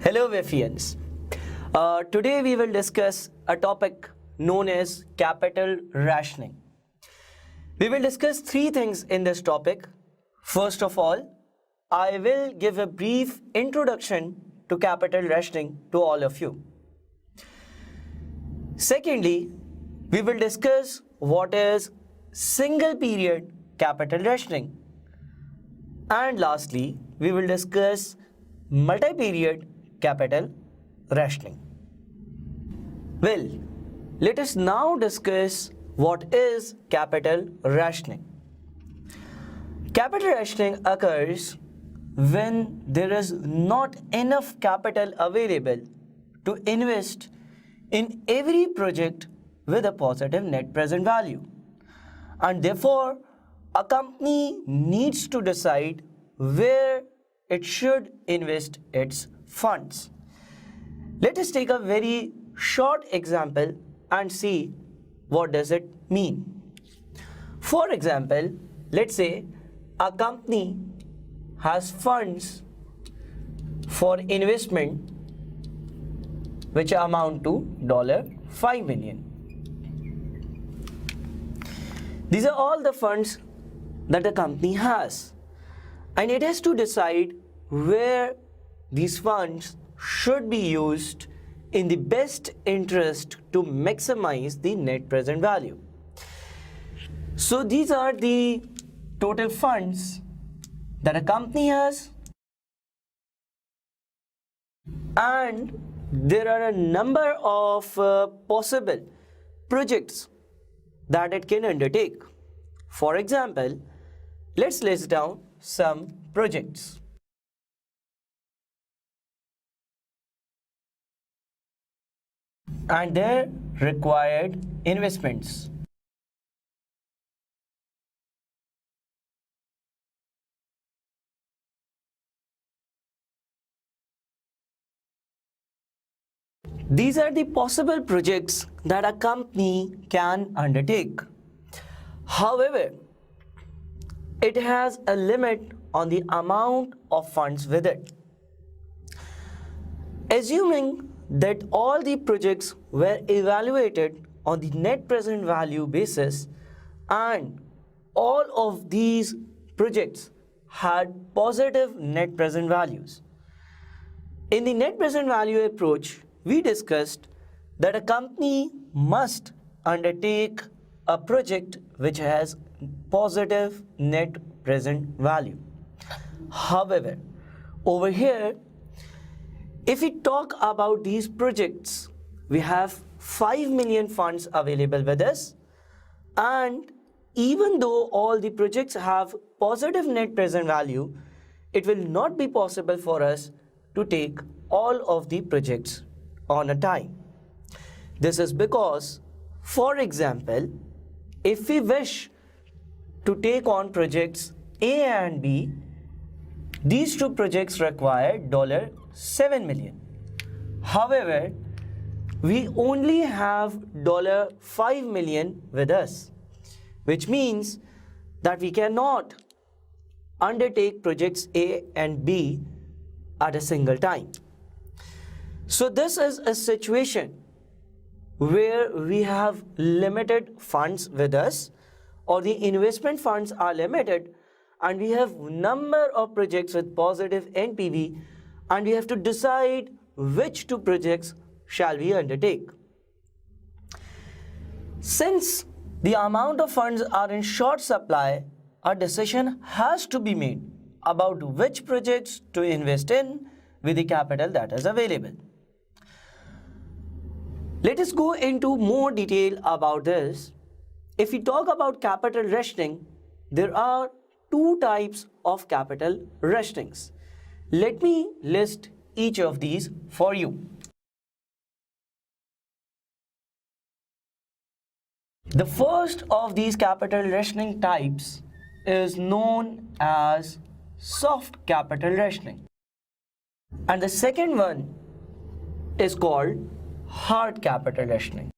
Hello VIFHEians. Today we will discuss a topic known as capital rationing. We will discuss three things in this topic. First of all, I will give a brief introduction to capital rationing to all of you. Secondly, we will discuss what is single period capital rationing. And lastly, we will discuss multi-period capital rationing. Well, let us now discuss what is capital rationing. Capital rationing occurs when there is not enough capital available to invest in every project with a positive net present value, and therefore a company needs to decide where it should invest its funds. Let us take a very short example and see what does it mean. For example, let's say a company has funds for investment which amount to $5 million. These are all the funds that the company has, and it has to decide where these funds should be used in the best interest to maximize the net present value. So these are the total funds that a company has, and there are a number of possible projects that it can undertake. For example, let's list down some projects. And their required investments. These are the possible projects that a company can undertake. However, it has a limit on the amount of funds with it. Assuming that all the projects were evaluated on the net present value basis and all of these projects had positive net present values. In the net present value approach, we discussed that a company must undertake a project which has positive net present value. However, over here, if we talk about these projects, we have 5 million funds available with us, and even though all the projects have positive net present value, it will not be possible for us to take all of the projects on a time. This is because, for example, if we wish to take on projects A and B, these two projects require $7 million. However, we only have $5 million with us, which means that we cannot undertake projects A and B at a single time. So this is a situation where we have limited funds with us, or the investment funds are limited, and we have number of projects with positive NPV, and we have to decide which two projects shall we undertake. Since the amount of funds are in short supply, a decision has to be made about which projects to invest in with the capital that is available. Let us go into more detail about this. If we talk about capital rationing, there are two types of capital rationings. Let me list each of these for you. The first of these capital rationing types is known as soft capital rationing, and the second one is called hard capital rationing.